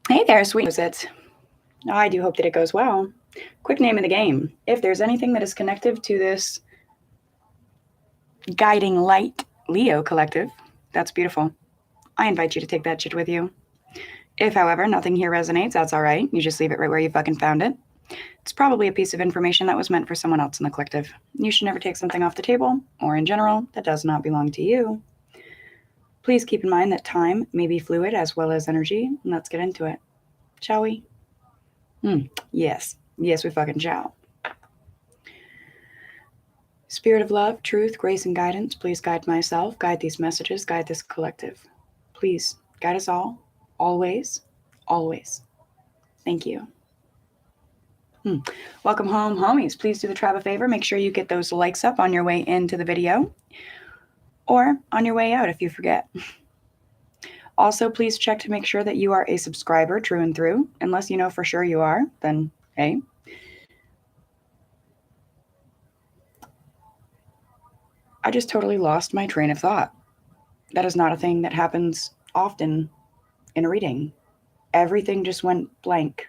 Hey there, sweet it. I do hope that it goes well. Quick name of the game. If there's anything that is connective to this guiding light Leo collective, that's beautiful. I invite you to take that shit with you. If, however, nothing here resonates, that's all right. You just leave it right where you fucking found it. It's probably a piece of information that was meant for someone else in the collective. You should never take something off the table, or in general, that does not belong to you. Please keep in mind that time may be fluid as well as energy, and let's get into it. Shall we? Yes. Yes, we fucking shall. Spirit of love, truth, grace, and guidance, please guide myself, guide these messages, guide this collective. Please guide us all, always, always. Thank you. Welcome home, homies. Please do the tribe a favor. Make sure you get those likes up on your way into the video or on your way out if you forget. Also, please check to make sure that you are a subscriber through and through. Unless you know for sure you are, then hey. I just totally lost my train of thought. That is not a thing that happens often in a reading. Everything just went blank.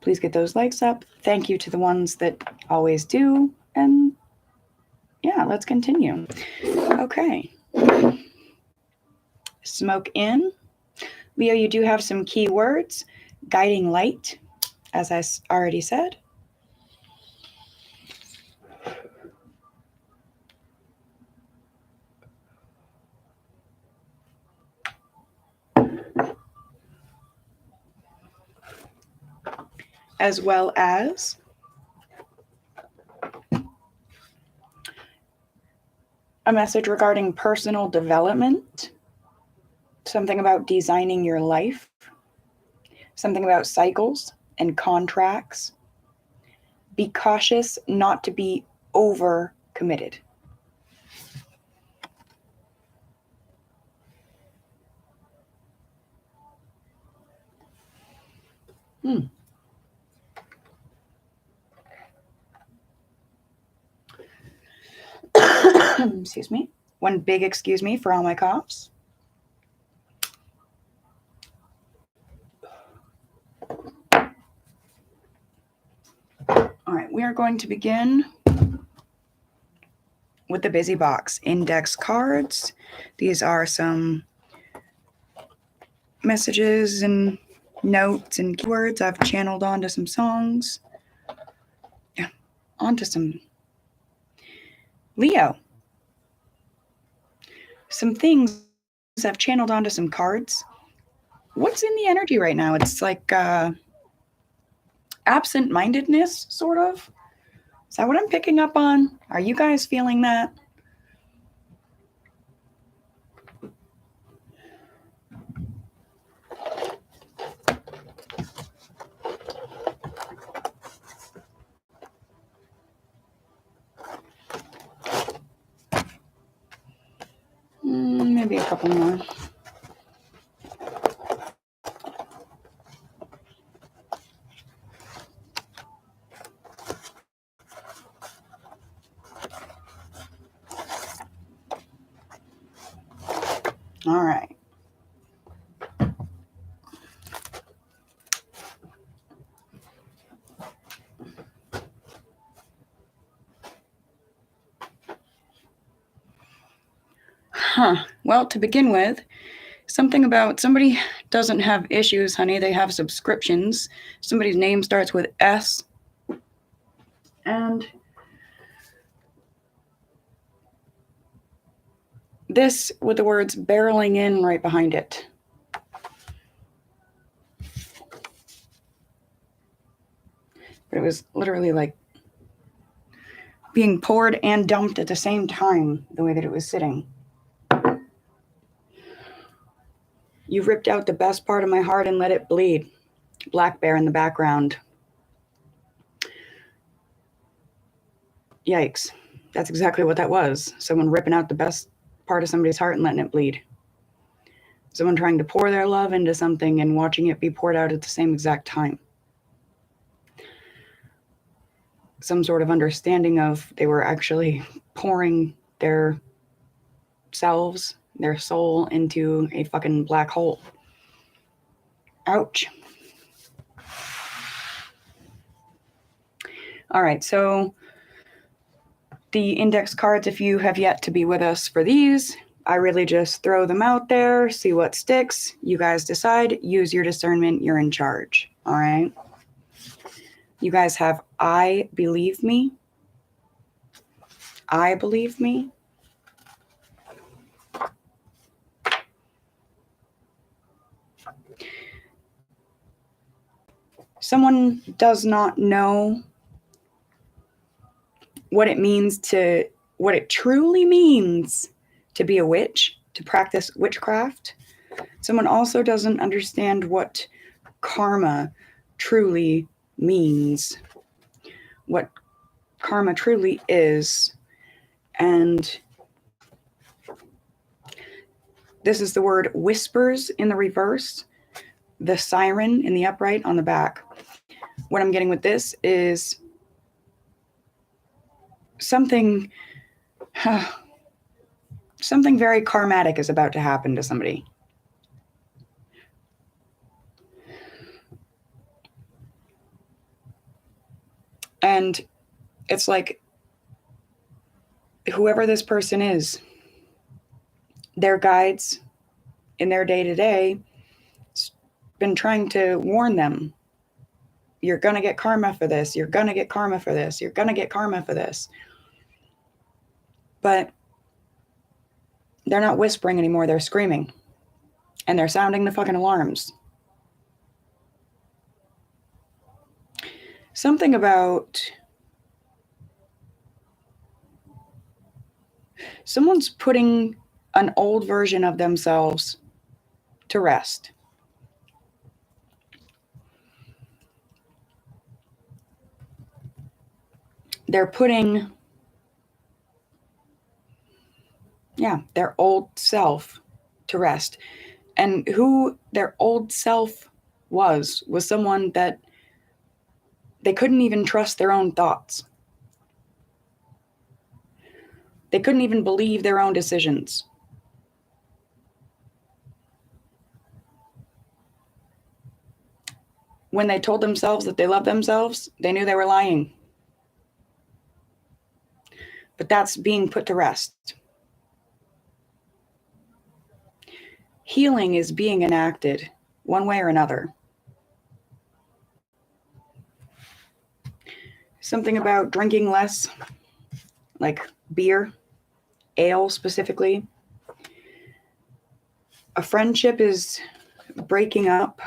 Please get those likes up. Thank you to the ones that always do. And yeah, let's continue. Okay. Smoke in. Leo, you do have some key words. Guiding light, as I already said. As well as a message regarding personal development, something about designing your life, something about cycles and contracts. Be cautious not to be over committed. Excuse me. One big excuse me for all my coughs. All right, we are going to begin with the busy box index cards. These are some messages and notes and keywords I've channeled onto some songs. Yeah, onto some Leo. Some things I've channeled onto some cards. What's in the energy right now? It's like absent-mindedness, sort of. Is that what I'm picking up on? Are you guys feeling that? Maybe a couple more. All right. Well, to begin with, something about somebody doesn't have issues, honey. They have subscriptions. Somebody's name starts with S. And this with the words barreling in right behind it. But it was literally like being poured and dumped at the same time, the way that it was sitting. You ripped out the best part of my heart and let it bleed. Black bear in the background. Yikes. That's exactly what that was. Someone ripping out the best part of somebody's heart and letting it bleed. Someone trying to pour their love into something and watching it be poured out at the same exact time. Some sort of understanding of they were actually pouring their selves, their soul into a fucking black hole. Ouch. All right, so the index cards, if you have yet to be with us for these, I really just throw them out there, see what sticks. You guys decide, use your discernment, you're in charge. All right. You guys have I believe me. I believe me. Someone does not know what it truly means to be a witch, to practice witchcraft. Someone also doesn't understand what karma truly means, what karma truly is. And this is the word whispers in the reverse, the siren in the upright on the back. What I'm getting with this is something very karmatic is about to happen to somebody. And it's like, whoever this person is, their guides in their day-to-day been trying to warn them. You're going to get karma for this. You're going to get karma for this. You're going to get karma for this. But they're not whispering anymore. They're screaming. And they're sounding the fucking alarms. Something about someone's putting an old version of themselves to rest. They're putting, their old self to rest. And who their old self was someone that they couldn't even trust their own thoughts. They couldn't even believe their own decisions. When they told themselves that they loved themselves, they knew they were lying. But that's being put to rest. Healing is being enacted one way or another. Something about drinking less, like beer, ale specifically. A friendship is breaking up.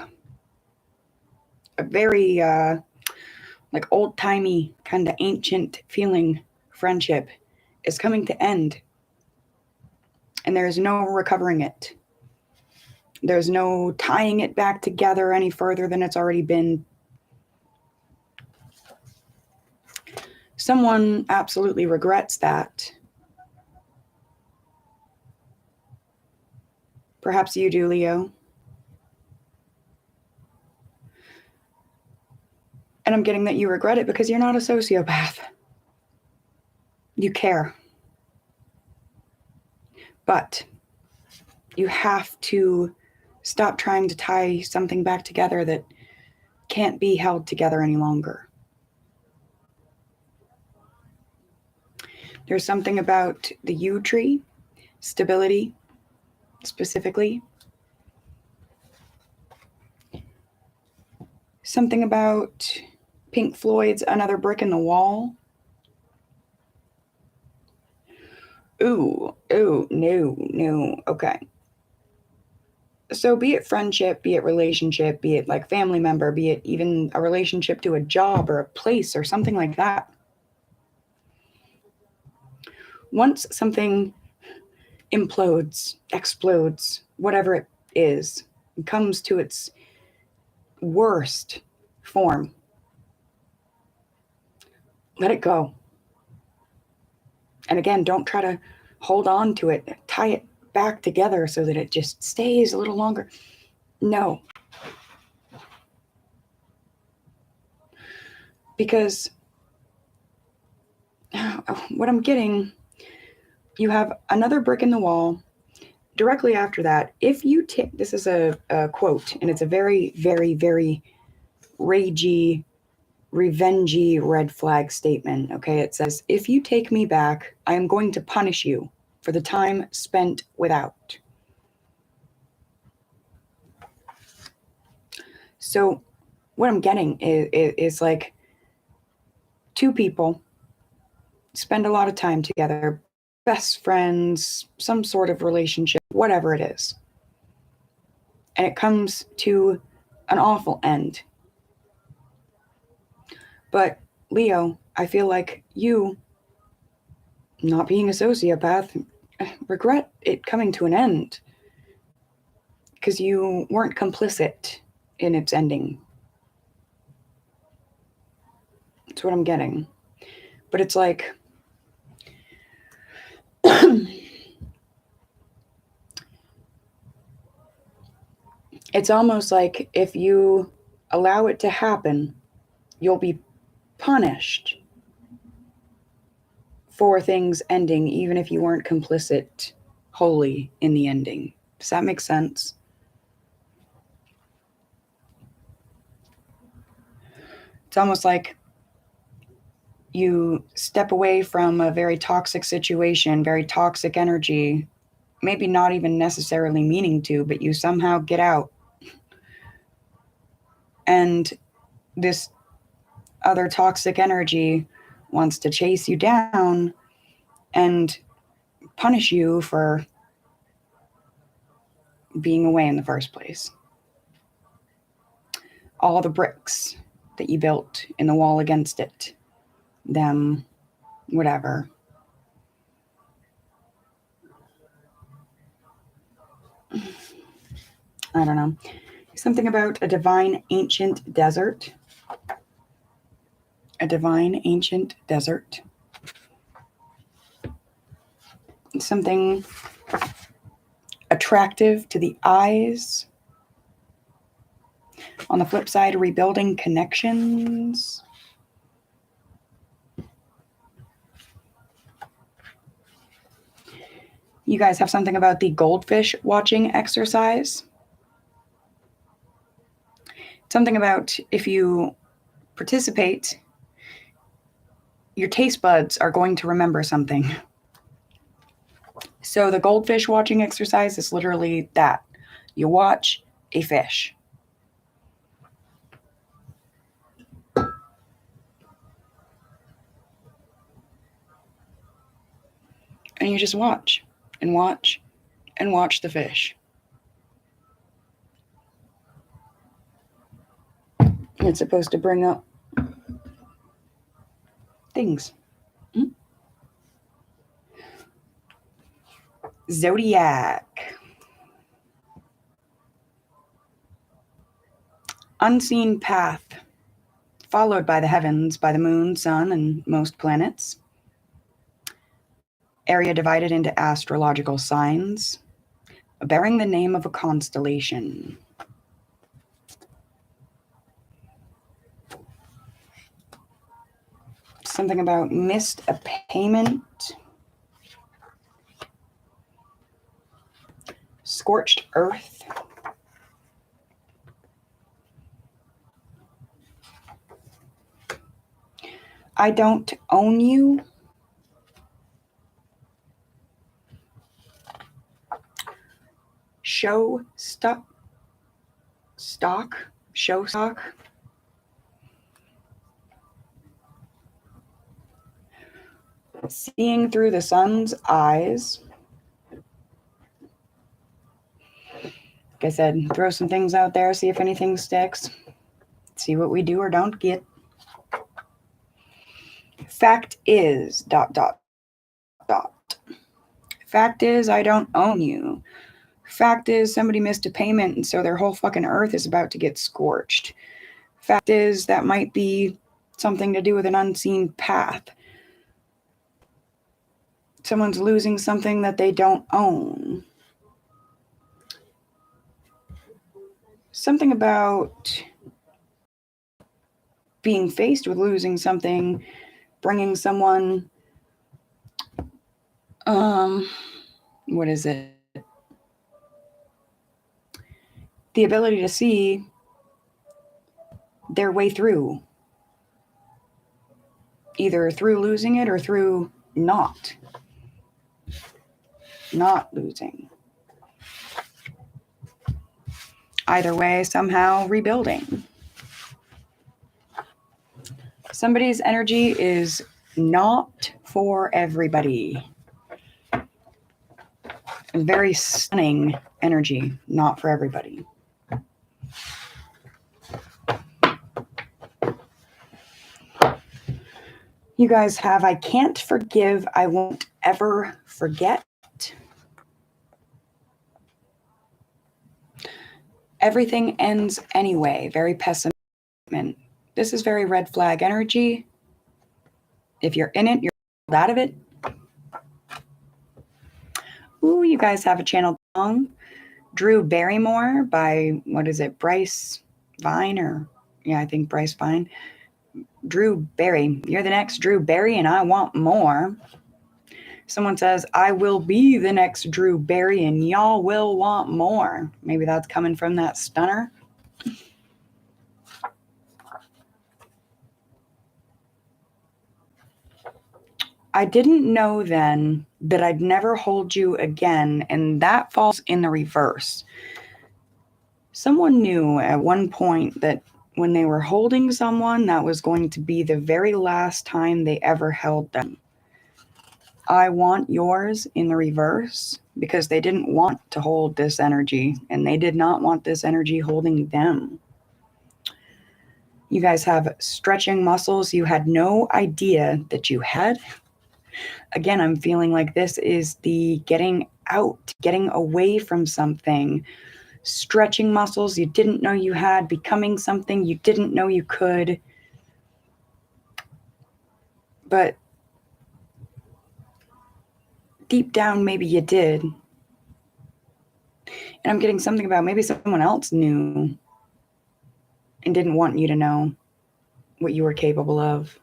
A very like old-timey, kind of ancient feeling friendship is coming to end. And there's no recovering it. There's no tying it back together any further than it's already been. Someone absolutely regrets that. Perhaps you do, Leo. And I'm getting that you regret it because you're not a sociopath. You care. But you have to stop trying to tie something back together that can't be held together any longer. There's something about the yew tree, stability specifically. Something about Pink Floyd's Another Brick in the Wall. Ooh, no. Okay. So be it friendship, be it relationship, be it like family member, be it even a relationship to a job or a place or something like that. Once something implodes, explodes, whatever it is, comes to its worst form, let it go. And again, don't try to hold on to it, tie it back together so that it just stays a little longer. No. Because what I'm getting, you have another brick in the wall. directly after that, if you take, this is a quote, and it's a very, very, very ragey, revengey red flag statement. Okay, it says, if you take me back, I am going to punish you for the time spent without. So what I'm getting is like two people spend a lot of time together, best friends, some sort of relationship, whatever it is. And it comes to an awful end. But Leo, I feel like you, not being a sociopath, regret it coming to an end because you weren't complicit in its ending. That's what I'm getting. But it's like, it's almost like if you allow it to happen, you'll be punished for things ending, even if you weren't complicit wholly in the ending. Does that make sense? It's almost like you step away from a very toxic situation, very toxic energy, maybe not even necessarily meaning to, but you somehow get out. And this other toxic energy wants to chase you down and punish you for being away in the first place. All the bricks that you built in the wall against it, them, whatever. I don't know. Something about a divine ancient desert. A divine ancient desert. Something attractive to the eyes. On the flip side, rebuilding connections. You guys have something about the goldfish watching exercise. Something about if you participate, your taste buds are going to remember something. So the goldfish watching exercise is literally that. You watch a fish. And you just watch and watch and watch the fish. And it's supposed to bring up things. Zodiac. Unseen path, followed by the heavens, by the moon, sun, and most planets. Area divided into astrological signs, bearing the name of a constellation. Something about missed a payment. Scorched earth. I don't own you. Show stock. Show stock. Seeing through the sun's eyes. Like I said, throw some things out there, see if anything sticks. See what we do or don't get. Fact is, ... Fact is, I don't own you. Fact is, somebody missed a payment, and so their whole fucking earth is about to get scorched. Fact is, that might be something to do with an unseen path. Someone's losing something that they don't own. Something about being faced with losing something, bringing someone, what is it? the ability to see their way through, either through losing it or through not losing. Either way, somehow rebuilding. Somebody's energy is not for everybody. Very stunning energy, not for everybody. You guys have I can't forgive, I won't ever forget. Everything ends anyway. Very pessimistic. This is very red flag energy. If you're in it, you're out of it. Ooh, you guys have a channel song. Drew Barrymore by, what is it, Bryce Vine? I think Bryce Vine. Drew Barry. You're the next Drew Barry and I want more. Someone says, I will be the next Drew Barry and y'all will want more. Maybe that's coming from that stunner. I didn't know then that I'd never hold you again, and that falls in the reverse. Someone knew at one point that when they were holding someone, that was going to be the very last time they ever held them. I want yours in the reverse because they didn't want to hold this energy, and they did not want this energy holding them. You guys have stretching muscles you had no idea that you had. Again, I'm feeling like this is the getting out, getting away from something, stretching muscles you didn't know you had, becoming something you didn't know you could. But deep down, maybe you did. And I'm getting something about maybe someone else knew and didn't want you to know what you were capable of.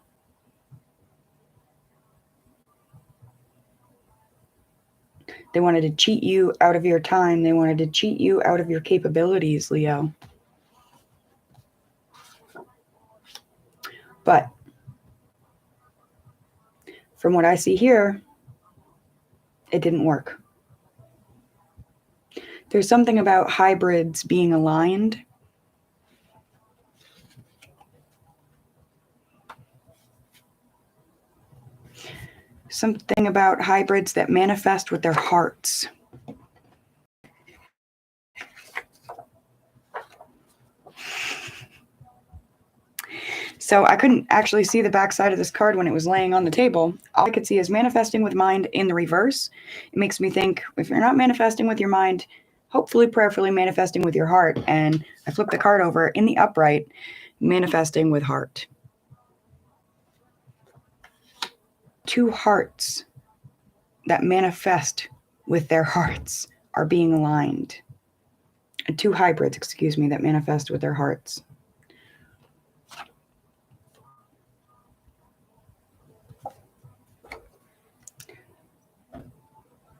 They wanted to cheat you out of your time. They wanted to cheat you out of your capabilities, Leo. But from what I see here, it didn't work. There's something about hybrids being aligned. Something about hybrids that manifest with their hearts. So I couldn't actually see the back side of this card when it was laying on the table. All I could see is manifesting with mind in the reverse. It makes me think if you're not manifesting with your mind, hopefully prayerfully manifesting with your heart. And I flipped the card over in the upright, manifesting with heart. Two hearts that manifest with their hearts are being aligned. Two hybrids, that manifest with their hearts.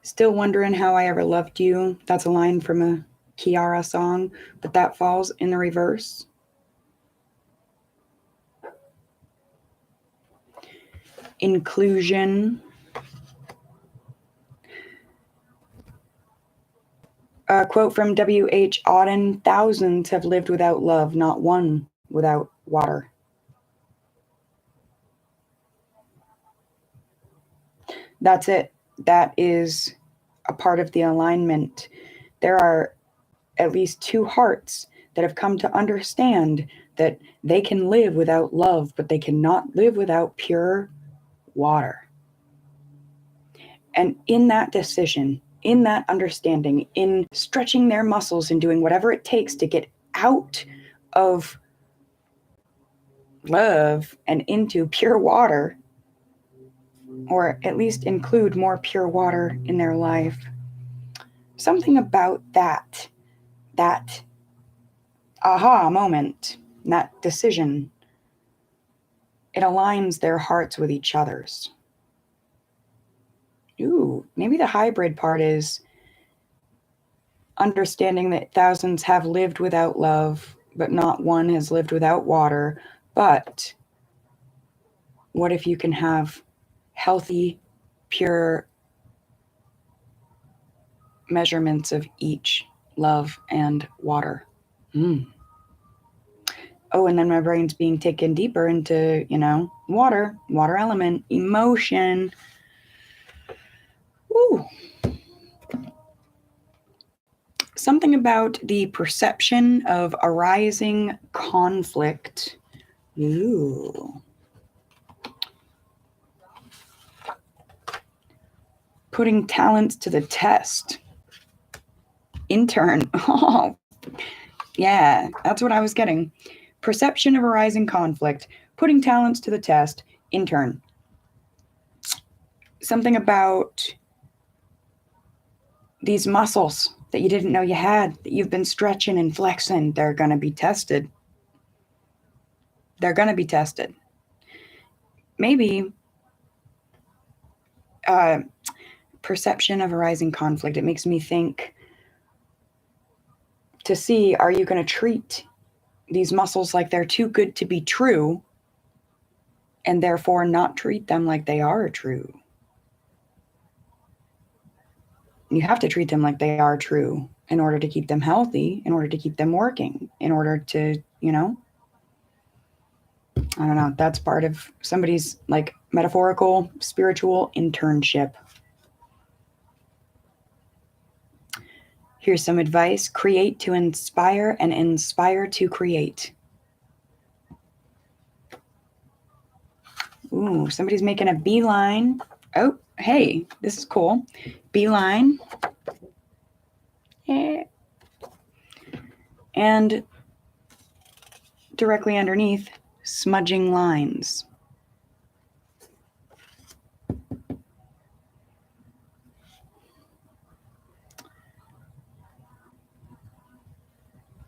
Still wondering how I ever loved you. That's a line from a Kiara song, but that falls in the reverse. Inclusion. A quote from W.H. Auden, thousands have lived without love, not one without water. That's it. That is a part of the alignment. There are at least two hearts that have come to understand that they can live without love, but they cannot live without pure water. And in that decision, in that understanding, in stretching their muscles and doing whatever it takes to get out of love and into pure water, or at least include more pure water in their life. Something about that aha moment, that decision, it aligns their hearts with each other's. Ooh, maybe the hybrid part is, understanding that thousands have lived without love, but not one has lived without water. But what if you can have healthy, pure measurements of each, love and water? Oh, and then my brain's being taken deeper into, water element, emotion. Ooh. Something about the perception of arising conflict. Ooh. Putting talents to the test. Intern. Oh, yeah, that's what I was getting. Perception of arising conflict. Putting talents to the test. Intern. Something about these muscles that you didn't know you had, that you've been stretching and flexing, they're going to be tested. They're going to be tested. Maybe perception of arising conflict. It makes me think to see, are you going to treat these muscles like they're too good to be true and therefore not treat them like they are true? You have to treat them like they are true in order to keep them healthy, in order to keep them working, in order to, I don't know, that's part of somebody's like metaphorical, spiritual internship. Here's some advice. Create to inspire and inspire to create. Ooh, somebody's making a beeline. Oh, hey, this is cool. Beeline. Yeah. And directly underneath, smudging lines.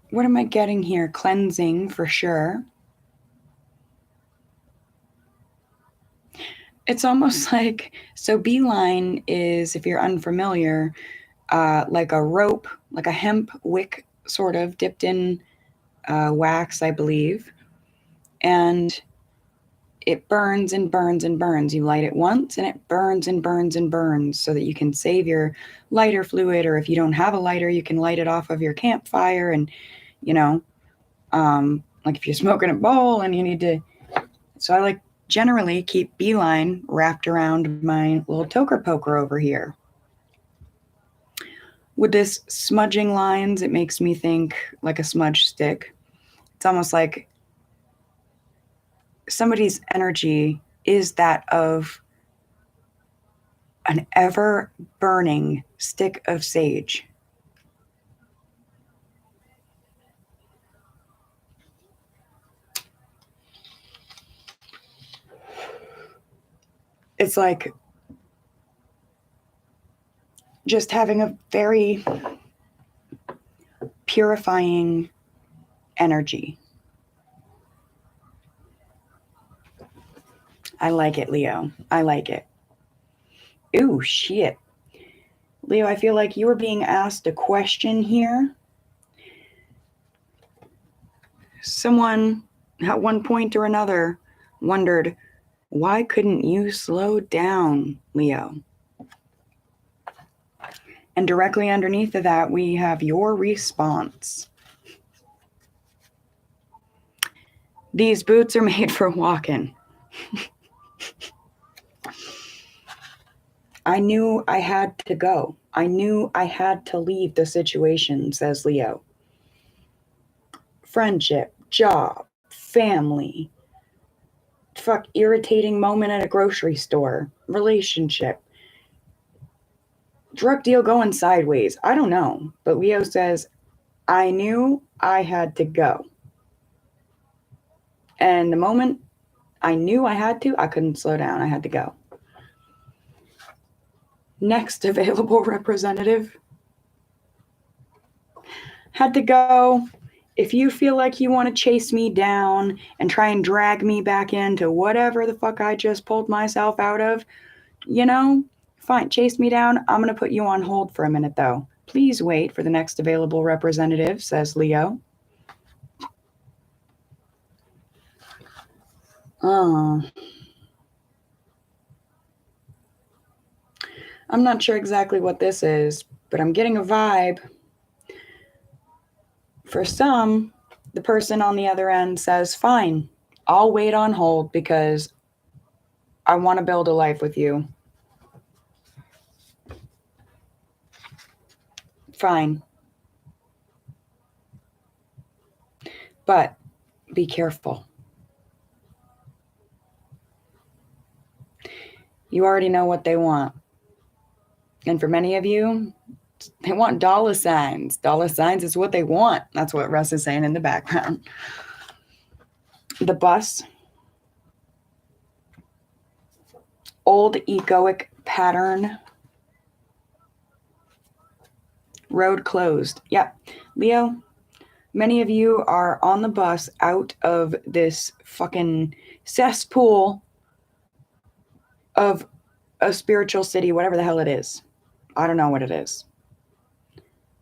What am I getting here? Cleansing for sure. It's almost like, so beeline is, if you're unfamiliar, like a rope, like a hemp wick sort of dipped in wax, I believe. And it burns and burns and burns. You light it once and it burns and burns and burns so that you can save your lighter fluid, or if you don't have a lighter, you can light it off of your campfire. And, like if you're smoking a bowl and you need to, so I generally keep beeline wrapped around my little toker poker over here. With this smudging lines, it makes me think like a smudge stick. It's almost like somebody's energy is that of an ever-burning stick of sage. It's like just having a very purifying energy. I like it, Leo. I like it. Ooh, shit. Leo, I feel like you were being asked a question here. Someone at one point or another wondered, why couldn't you slow down, Leo? And directly underneath of that, we have your response. These boots are made for walking. I knew I had to go. I knew I had to leave the situation, says Leo. Friendship, job, family, irritating moment at a grocery store, relationship, drug deal going sideways. I don't know. But Leo says, I knew I had to go. And the moment I knew I had to, I couldn't slow down. I had to go. Next available representative. Had to go. If you feel like you want to chase me down and try and drag me back into whatever the fuck I just pulled myself out of, fine, chase me down. I'm going to put you on hold for a minute, though. Please wait for the next available representative, says Leo. Oh. I'm not sure exactly what this is, but I'm getting a vibe. For some, the person on the other end says, fine, I'll wait on hold because I want to build a life with you. Fine. But be careful. You already know what they want. And for many of you, they want dollar signs. Dollar signs is what they want. That's what Russ is saying in the background. The bus. Old egoic pattern. Road closed. Yep. Leo, many of you are on the bus out of this fucking cesspool of a spiritual city, whatever the hell it is. I don't know what it is.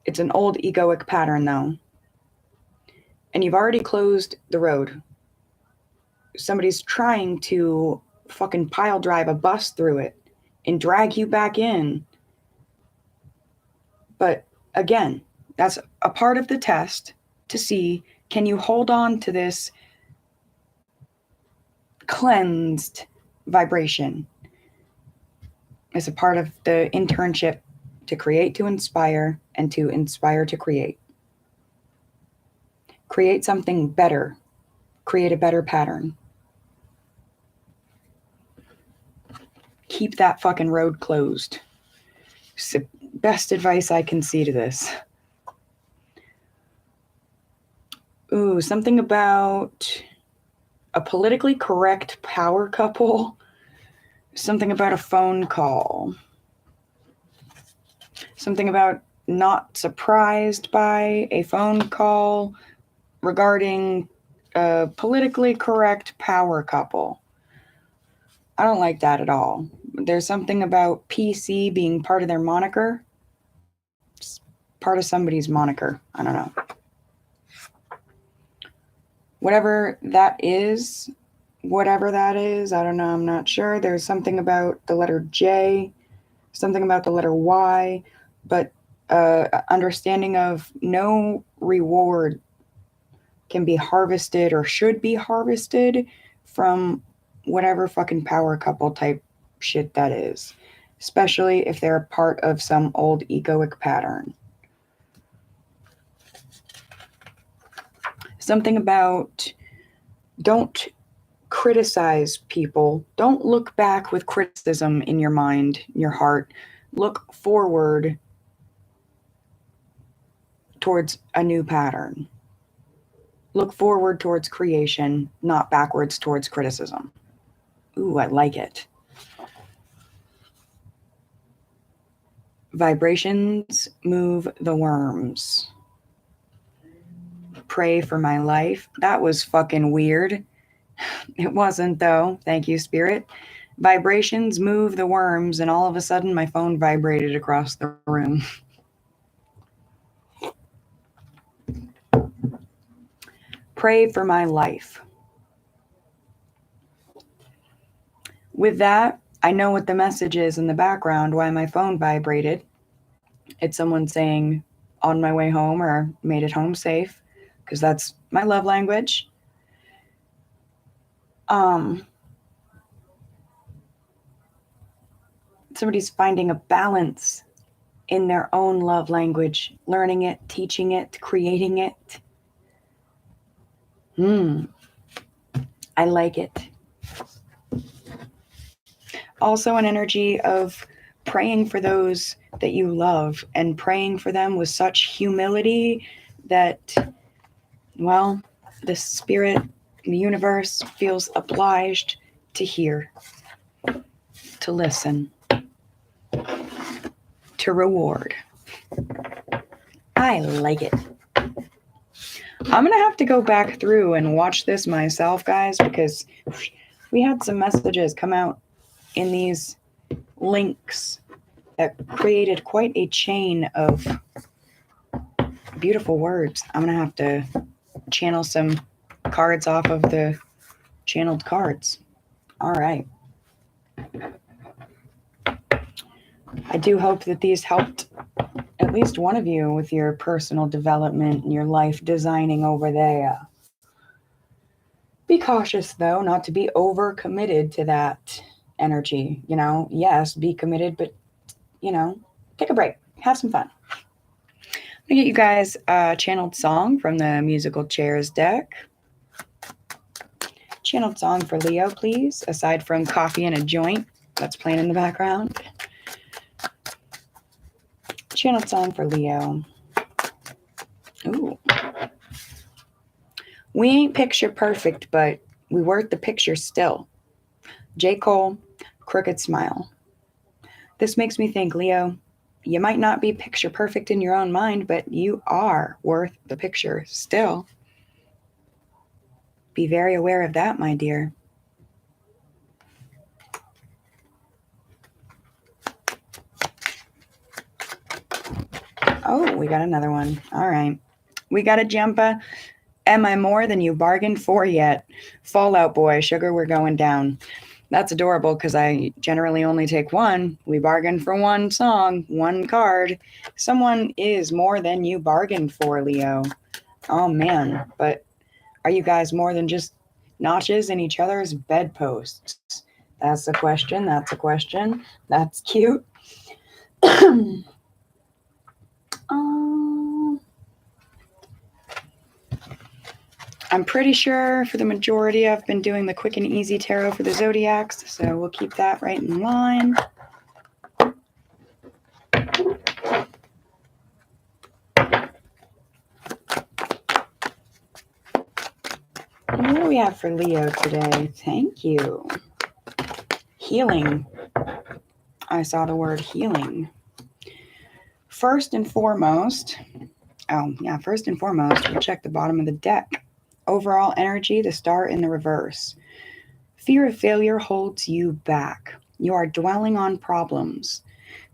It's an old egoic pattern, though. And you've already closed the road. Somebody's trying to fucking pile drive a bus through it and drag you back in. But again, that's a part of the test to see, can you hold on to this cleansed vibration? It's a part of the internship to create to inspire and to inspire to create. Create something better. Create a better pattern. Keep that fucking road closed. It's the best advice I can see to this. Ooh, something about a politically correct power couple. Something about a phone call. Something about not surprised by a phone call regarding a politically correct power couple. I don't like that at all. There's something about PC being part of their moniker. It's part of somebody's moniker. I don't know. Whatever that is, I don't know, I'm not sure. There's something about the letter J, something about the letter Y, but understanding of no reward can be harvested or should be harvested from whatever fucking power couple type shit that is, especially if they're a part of some old egoic pattern. Something about don't criticize people. Don't look back with criticism in your mind, your heart. Look forward towards a new pattern. Look forward towards creation, not backwards towards criticism. Ooh, I like it. Vibrations move the worms. Pray for my life. That was fucking weird. It wasn't, though. Thank you, Spirit. Vibrations move the worms, and all of a sudden my phone vibrated across the room. Pray for my life. With that, I know what the message is in the background, why my phone vibrated. It's someone saying, on my way home, or made it home safe, because that's my love language. Somebody's finding a balance in their own love language, learning it, teaching it, creating it. I like it. Also an energy of praying for those that you love and praying for them with such humility that, well, the spirit, the universe feels obliged to hear, to listen, to reward. I like it. I'm going to have to go back through and watch this myself, guys, because we had some messages come out in these links that created quite a chain of beautiful words. I'm going to have to channel some cards off of the channeled cards. All right. I do hope that these helped at least one of you with your personal development and your life designing over there. Be cautious, though, not to be over committed to that energy. Yes, be committed, but, take a break. Have some fun. I'm going to get you guys a channeled song from the Musical Chairs deck. Channeled song for Leo, please, aside from coffee and a joint that's playing in the background. Channeled song for Leo. Ooh. We ain't picture perfect, but we worth the picture still. J. Cole, Crooked Smile. This makes me think, Leo, you might not be picture perfect in your own mind, but you are worth the picture still. Be very aware of that, my dear. Oh, we got another one. All right. We got a jumpa. Am I more than you bargained for yet? Fallout Boy, sugar, we're going down. That's adorable because I generally only take one. We bargained for one song, one card. Someone is more than you bargained for, Leo. Oh, man. But are you guys more than just notches in each other's bedposts? That's a question. That's a question. That's cute. I'm pretty sure for the majority I've been doing the quick and easy tarot for the Zodiacs, so we'll keep that right in line. And what do we have for Leo today? Thank you. Healing. I saw the word healing. First and foremost, we'll check the bottom of the deck. Overall energy, the star in the reverse. Fear of failure holds you back. You are dwelling on problems.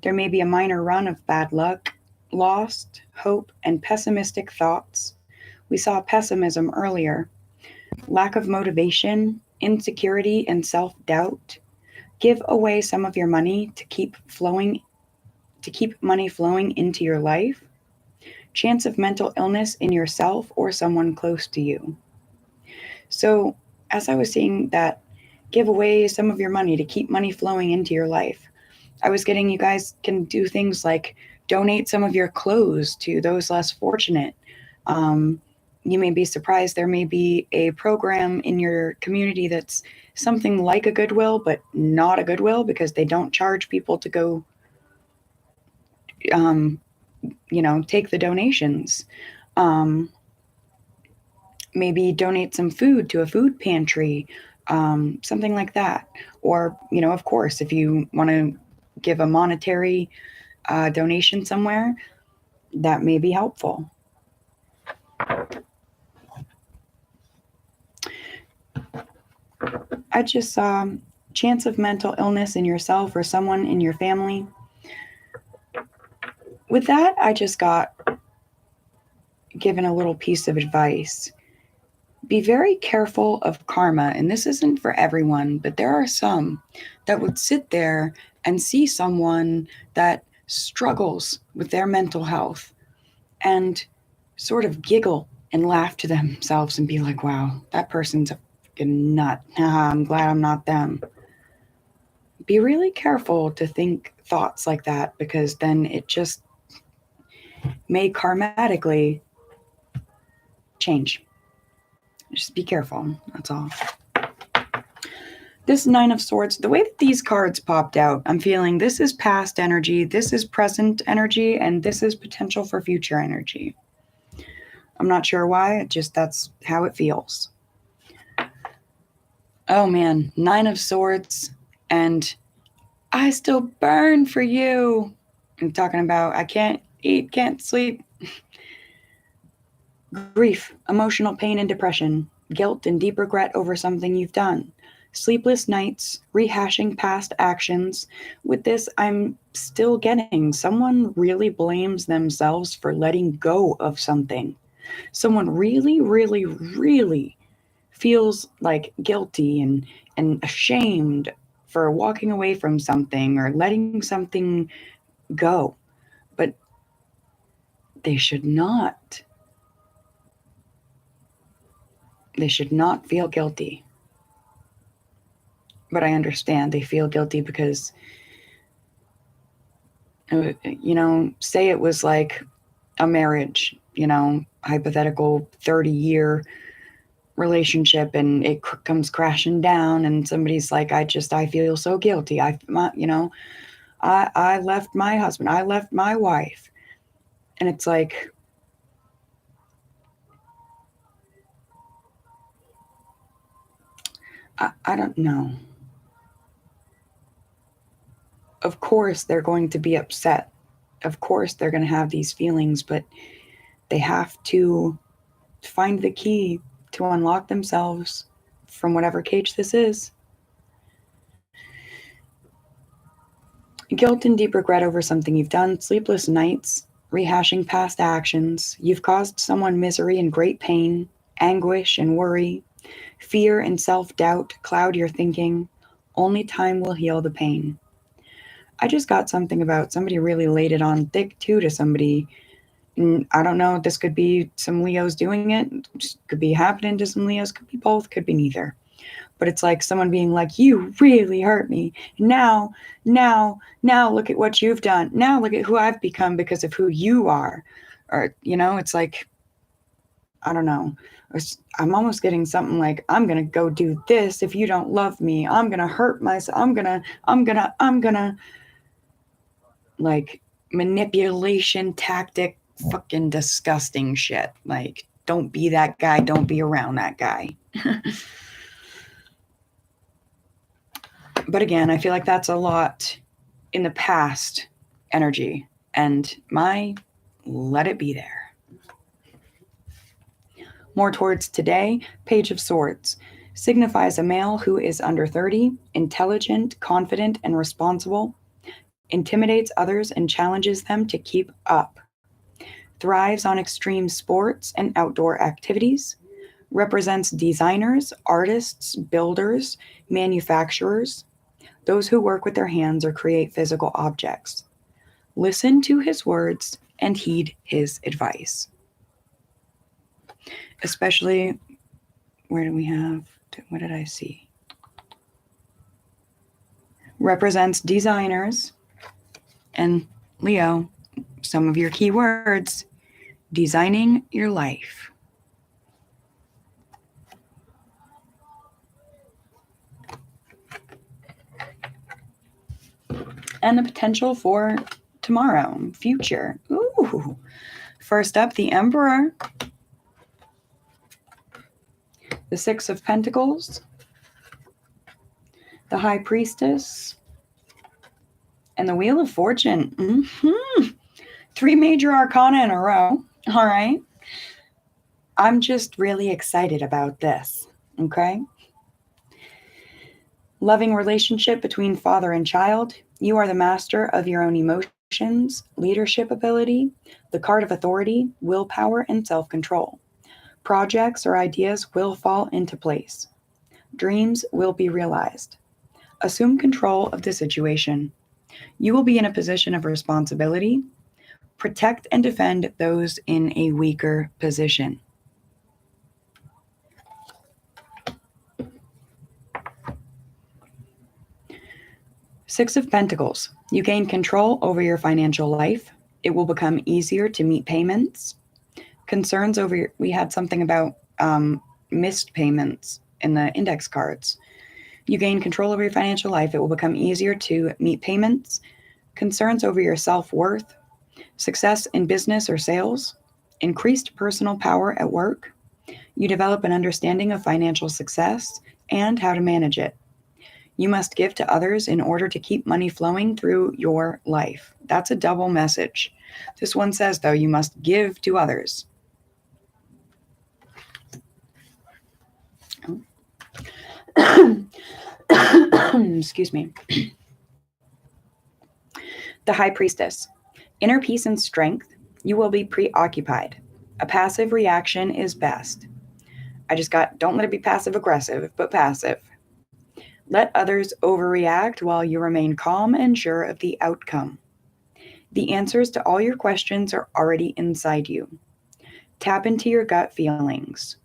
There may be a minor run of bad luck, lost hope, and pessimistic thoughts. We saw pessimism earlier. Lack of motivation, insecurity, and self-doubt. Give away some of your money to keep money flowing into your life. Chance of mental illness in yourself or someone close to you. So, as I was saying that, give away some of your money to keep money flowing into your life. I was getting you guys can do things like donate some of your clothes to those less fortunate. You may be surprised there may be a program in your community that's something like a Goodwill, but not a Goodwill because they don't charge people to go, take the donations. Maybe donate some food to a food pantry, something like that. Or, of course, if you want to give a monetary donation somewhere, that may be helpful. I just saw chance of mental illness in yourself or someone in your family. With that, I just got given a little piece of advice. Be very careful of karma, and this isn't for everyone, but there are some that would sit there and see someone that struggles with their mental health and sort of giggle and laugh to themselves and be like, wow, that person's a fucking nut. I'm glad I'm not them. Be really careful to think thoughts like that because then it just may karmatically change. Just be careful. That's all. This Nine of Swords, the way that these cards popped out, I'm feeling this is past energy, this is present energy, and this is potential for future energy. I'm not sure why, that's how it feels. Oh man, Nine of Swords, and I still burn for you. I'm talking about I can't eat, can't sleep. Grief, emotional pain and depression, guilt and deep regret over something you've done. Sleepless nights, rehashing past actions. With this, I'm still getting someone really blames themselves for letting go of something. Someone really, really, really feels like guilty and ashamed for walking away from something or letting something go. But they should not. They should not feel guilty. But I understand they feel guilty because, say it was like a marriage, hypothetical 30-year relationship, and it comes crashing down, and somebody's like, I feel so guilty. I left my husband, I left my wife. And it's like, I don't know. Of course, they're going to be upset. Of course, they're going to have these feelings, but they have to find the key to unlock themselves from whatever cage this is. Guilt and deep regret over something you've done, sleepless nights, rehashing past actions. You've caused someone misery and great pain, anguish and worry. Fear and self-doubt cloud your thinking. Only time will heal the pain. I just got something about somebody really laid it on thick too to somebody. And I don't know, this could be some Leos doing it. Just could be happening to some Leos. Could be both. Could be neither. But it's like someone being like, you really hurt me. Now, look at what you've done. Now look at who I've become because of who you are. Or, it's like, I don't know. I'm almost getting something like, I'm going to go do this if you don't love me. I'm going to hurt myself. I'm going to like manipulation tactic, fucking disgusting shit. Like, don't be that guy. Don't be around that guy. But again, I feel like that's a lot in the past energy, and let it be there. More towards today, Page of Swords signifies a male who is under 30, intelligent, confident, and responsible, intimidates others and challenges them to keep up, thrives on extreme sports and outdoor activities, represents designers, artists, builders, manufacturers, those who work with their hands or create physical objects. Listen to his words and heed his advice. Especially, what did I see? Represents designers. And Leo, some of your key words: designing your life. And the potential for tomorrow, future. Ooh. First up, the Emperor. The Six of Pentacles. The High Priestess. And the Wheel of Fortune. Mm-hmm. 3 major arcana in a row. All right. I'm just really excited about this. Okay. Loving relationship between father and child. You are the master of your own emotions, leadership ability, the card of authority, willpower, and self-control. Projects or ideas will fall into place. Dreams will be realized. Assume control of the situation. You will be in a position of responsibility. Protect and defend those in a weaker position. Six of Pentacles. You gain control over your financial life. It will become easier to meet payments. Concerns over we had something about missed payments in the index cards. You gain control over your financial life. It will become easier to meet payments. Concerns over your self-worth. Success in business or sales. Increased personal power at work. You develop an understanding of financial success and how to manage it. You must give to others in order to keep money flowing through your life. That's a double message. This one says, though, you must give to others. Excuse me. The High Priestess. Inner peace and strength. You will be preoccupied. A passive reaction is best. I just got, don't let it be passive aggressive, but passive. Let others overreact while you remain calm and sure of the outcome. The answers to all your questions are already inside you. Tap into your gut feelings.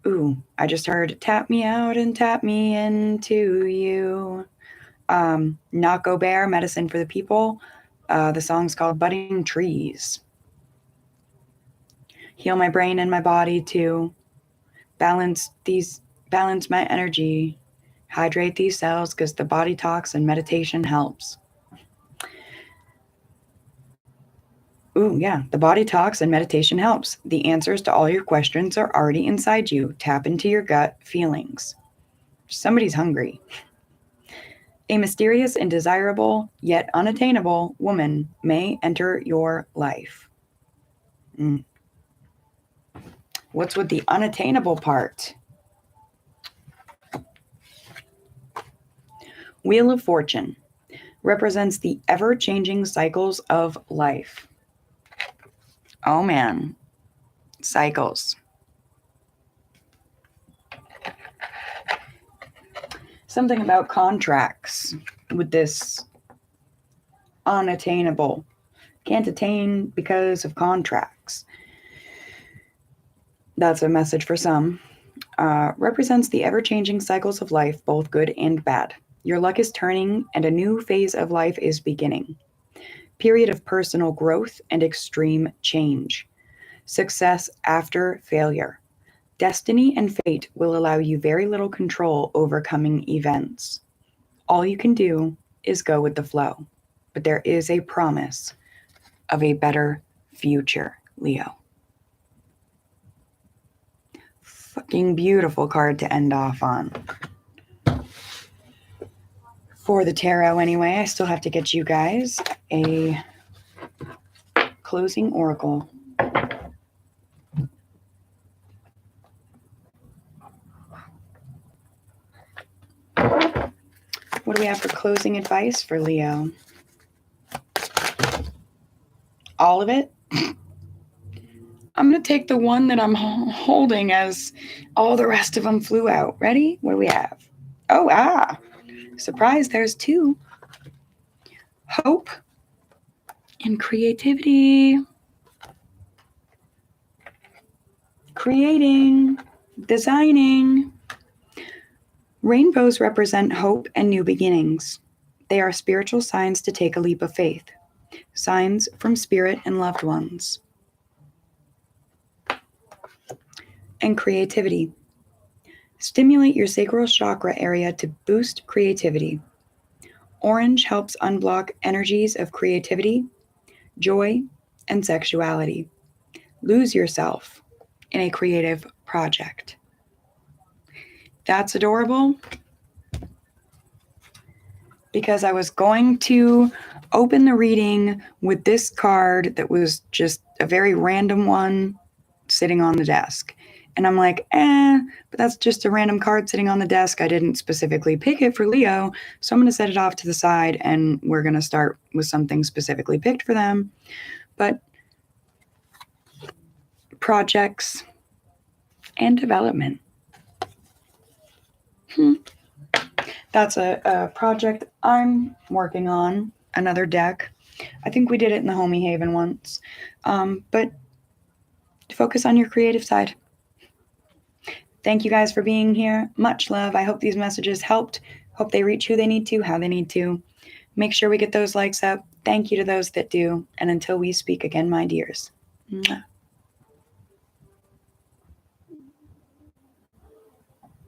Ooh, I just heard tap me out and tap me into you. Naco Bear, Medicine for the People. The song's called Budding Trees. Heal my brain and my body to balance my energy. Hydrate these cells because the body talks and meditation helps. Ooh, yeah, the body talks and meditation helps. The answers to all your questions are already inside you. Tap into your gut feelings. Somebody's hungry. A mysterious and desirable, yet unattainable woman may enter your life. What's with the unattainable part? Wheel of Fortune represents the ever-changing cycles of life. Oh man, cycles. Something about contracts with this unattainable. Can't attain because of contracts. That's a message for some. Represents the ever-changing cycles of life, both good and bad. Your luck is turning and a new phase of life is beginning. Period of personal growth and extreme change. Success after failure. Destiny and fate will allow you very little control over coming events. All you can do is go with the flow. But there is a promise of a better future, Leo. Fucking beautiful card to end off on. For the tarot anyway, I still have to get you guys a closing oracle. What do we have for closing advice for Leo? All of it? I'm going to take the one that I'm holding as all the rest of them flew out. Ready? What do we have? Oh, surprise, there's two. Hope and creativity. Creating, designing. Rainbows represent hope and new beginnings. They are spiritual signs to take a leap of faith. Signs from spirit and loved ones. And creativity. Stimulate your sacral chakra area to boost creativity. Orange helps unblock energies of creativity, joy, and sexuality. Lose yourself in a creative project. That's adorable. Because I was going to open the reading with this card that was just a very random one sitting on the desk. And I'm like, but that's just a random card sitting on the desk. I didn't specifically pick it for Leo, so I'm going to set it off to the side and we're going to start with something specifically picked for them. But projects and development. That's a project I'm working on, another deck. I think we did it in the Homie Haven once. But focus on your creative side. Thank you guys for being here. Much love. I hope these messages helped. Hope they reach who they need to, how they need to. Make sure we get those likes up. Thank you to those that do. And until we speak again, my dears. Mwah.